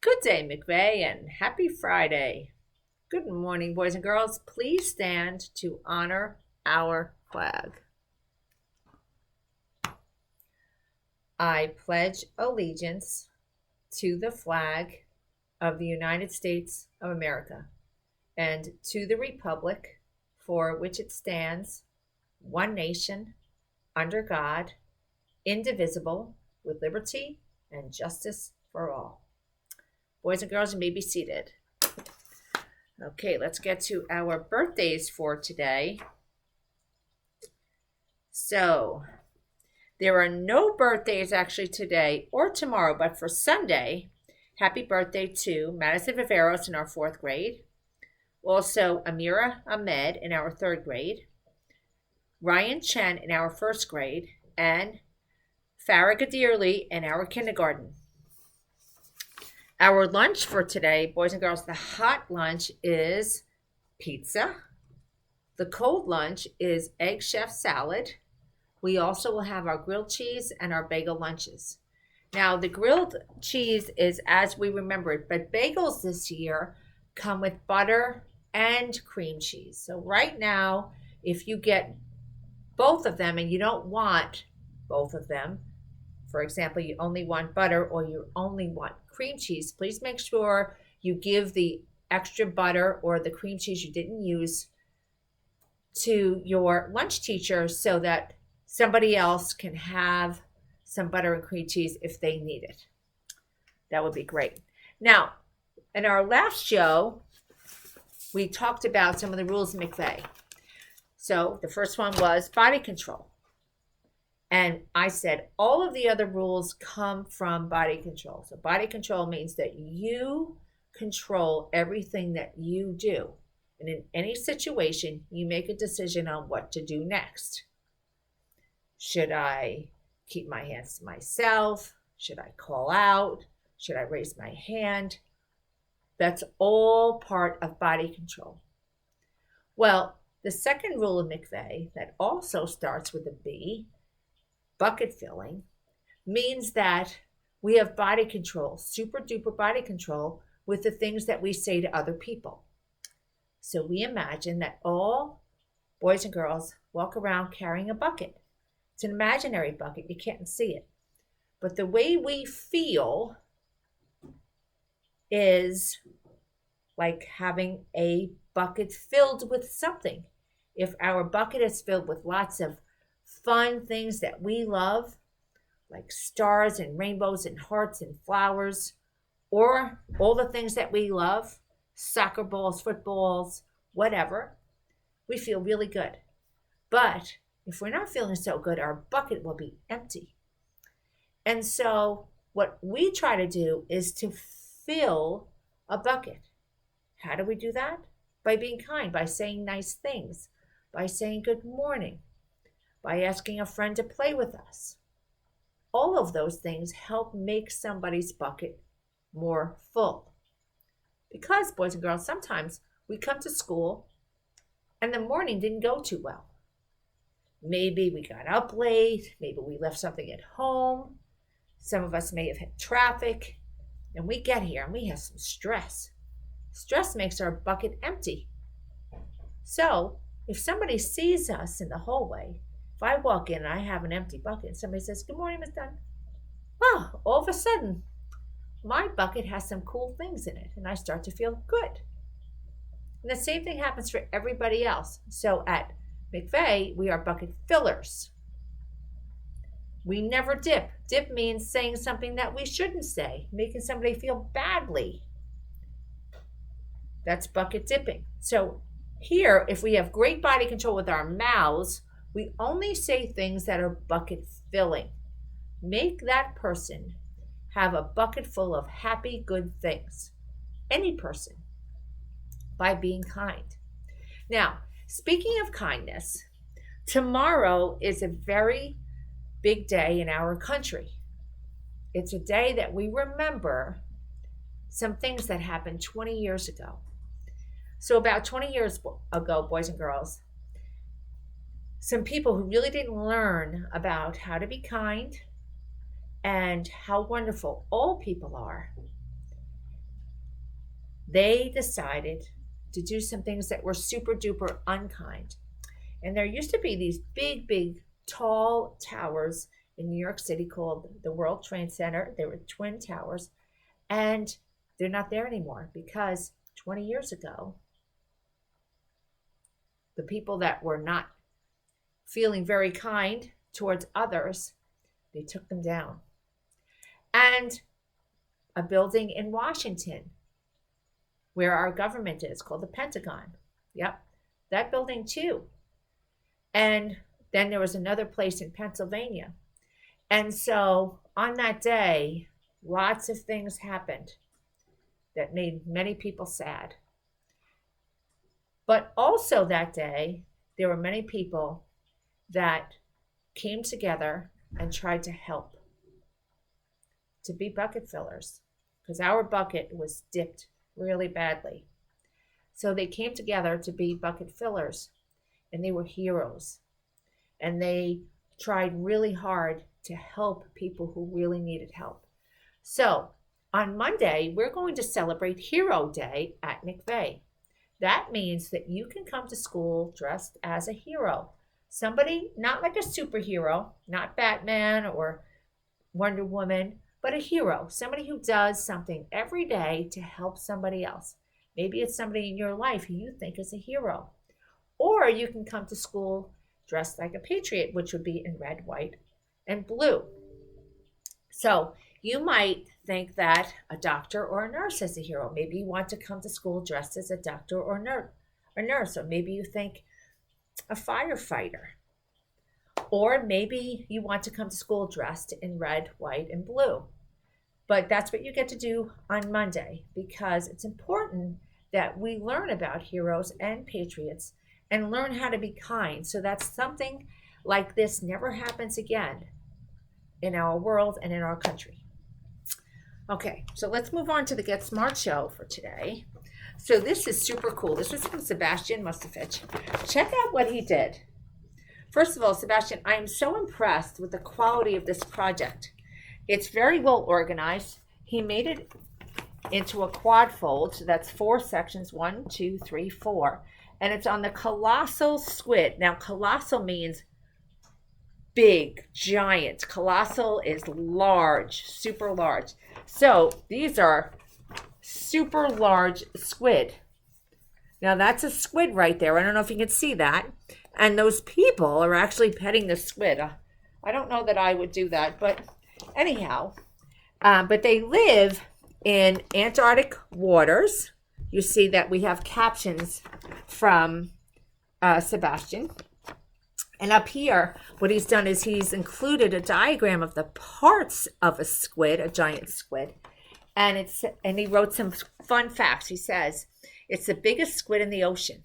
Good day, McVeigh, and happy Friday. Good morning, boys and girls. Please stand to honor our flag. I pledge allegiance to the flag of the United States of America and to the republic for which it stands, one nation, under God, indivisible, with liberty and justice for all. Boys and girls, you may be seated. Okay, let's get to our birthdays for today. So, there are no birthdays actually today or tomorrow, but for Sunday, happy birthday to Madison Viveros in our 4th grade. Also, Amira Ahmed in our 3rd grade. Ryan Chen in our 1st grade. And Farah Gadirli in our kindergarten. Our lunch for today, boys and girls, the hot lunch is pizza. The cold lunch is egg chef salad. We also will have our grilled cheese and our bagel lunches. Now, the grilled cheese is as we remember it, but bagels this year come with butter and cream cheese. So right now, if you get both of them and you don't want both of them, for example, you only want butter or you only want cream cheese, please make sure you give the extra butter or the cream cheese you didn't use to your lunch teacher so that somebody else can have some butter and cream cheese if they need it. That would be great. Now, in our last show, we talked about some of the rules of McVeigh. So the first one was body control. And I said all of the other rules come from body control. So body control means that you control everything that you do. And in any situation, you make a decision on what to do next. Should I keep my hands to myself? Should I call out? Should I raise my hand? That's all part of body control. Well, the second rule of McVeigh that also starts with a B, bucket filling, means that we have body control, super duper body control with the things that we say to other people. So we imagine that all boys and girls walk around carrying a bucket. It's an imaginary bucket, you can't see it. But the way we feel is like having a bucket filled with something. If our bucket is filled with lots of fun things that we love, like stars and rainbows and hearts and flowers, or all the things that we love, soccer balls, footballs, whatever, we feel really good. But if we're not feeling so good, our bucket will be empty. And so what we try to do is to fill a bucket. How do we do that? By being kind, by saying nice things, by saying good morning, by asking a friend to play with us. All of those things help make somebody's bucket more full. Because, boys and girls, sometimes we come to school and the morning didn't go too well. Maybe we got up late, maybe we left something at home. Some of us may have hit traffic, and we get here and we have some stress. Stress makes our bucket empty. So, if somebody sees us in the hallway, if I walk in and I have an empty bucket and somebody says, "Good morning, Miss Dunn," well, all of a sudden, my bucket has some cool things in it and I start to feel good. And the same thing happens for everybody else. So at McVeigh, we are bucket fillers. We never dip. Dip means saying something that we shouldn't say, making somebody feel badly. That's bucket dipping. So here, if we have great body control with our mouths, we only say things that are bucket filling. Make that person have a bucket full of happy, good things. Any person, by being kind. Now, speaking of kindness, tomorrow is a very big day in our country. It's a day that we remember some things that happened 20 years ago. So about 20 years ago, boys and girls, some people who really didn't learn about how to be kind and how wonderful all people are, they decided to do some things that were super duper unkind. And there used to be these big, big, tall towers in New York City called the World Trade Center. They were twin towers, and they're not there anymore because 20 years ago, the people that were not feeling very kind towards others, they took them down. And a building in Washington where our government is called the Pentagon. Yep, that building too. And then there was another place in Pennsylvania. And so on that day, lots of things happened that made many people sad. But also that day, there were many people that came together and tried to help, to be bucket fillers, because our bucket was dipped really badly. So they came together to be bucket fillers, and they were heroes. And they tried really hard to help people who really needed help. So on Monday, we're going to celebrate Hero Day at McVeigh. That means that you can come to school dressed as a hero. Somebody, not like a superhero, not Batman or Wonder Woman, but a hero, somebody who does something every day to help somebody else. Maybe it's somebody in your life who you think is a hero. Or you can come to school dressed like a patriot, which would be in red, white, and blue. So you might think that a doctor or a nurse is a hero. Maybe you want to come to school dressed as a doctor or nurse, or maybe you think a firefighter. Or maybe you want to come to school dressed in red, white, and blue. But that's what you get to do on Monday, because it's important that we learn about heroes and patriots and learn how to be kind, so that something like this never happens again in our world and in our country. Okay, so let's move on to the Get Smart show for today. So this is super cool. This is from Sebastian Mustafich. Check out what he did. First of all, Sebastian, I am so impressed with the quality of this project. It's very well organized. He made it into a quad fold, so that's 4 sections, 1, 2, 3, 4. And it's on the Colossal Squid. Now, colossal means big, giant. Colossal is large, super large. So these are super large squid. Now that's a squid right there. I don't know if you can see that. And those people are actually petting the squid. I don't know that I would do that, but anyhow. But they live in Antarctic waters. You see that we have captions from Sebastian. And up here, what he's done is he's included a diagram of the parts of a squid, a giant squid. And he wrote some fun facts. He says, it's the biggest squid in the ocean.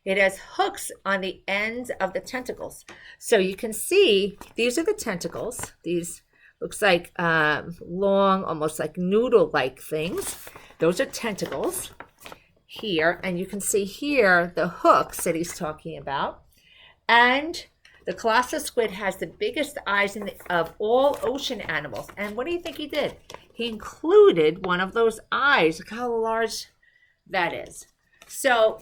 It has hooks on the ends of the tentacles. So you can see, these are the tentacles. These looks like long, almost like noodle-like things. Those are tentacles here. And you can see here the hooks that he's talking about. And the colossal squid has the biggest eyes of all ocean animals. And what do you think he did? He included one of those eyes. Look how large that is. So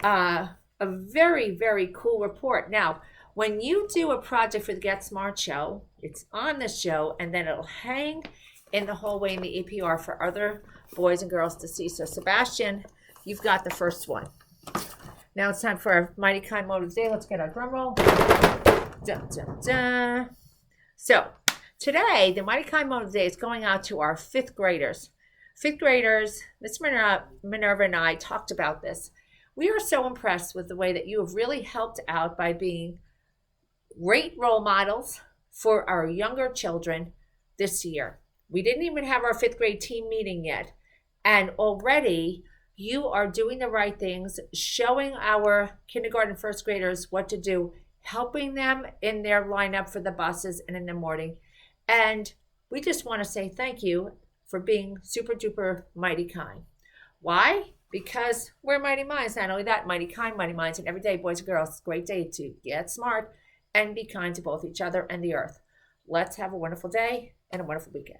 a very, very cool report. Now, when you do a project for the Get Smart show, it's on the show, and then it'll hang in the hallway in the APR for other boys and girls to see. So Sebastian, you've got the first one. Now it's time for our Mighty Kind Mode of the Day. Let's get our drum roll. Dun, dun, dun. So today, the Mighty Kind Mode of the Day is going out to our 5th graders. 5th graders, Miss Minerva and I talked about this. We are so impressed with the way that you have really helped out by being great role models for our younger children this year. We didn't even have our 5th grade team meeting yet. And already you are doing the right things, showing our kindergarten 1st graders what to do, helping them in their lineup for the buses and in the morning. And we just want to say thank you for being super duper mighty kind. Why? Because we're mighty minds. Not only that, mighty kind, mighty minds. And every day, boys and girls, it's a great day to get smart and be kind to both each other and the earth. Let's have a wonderful day and a wonderful weekend.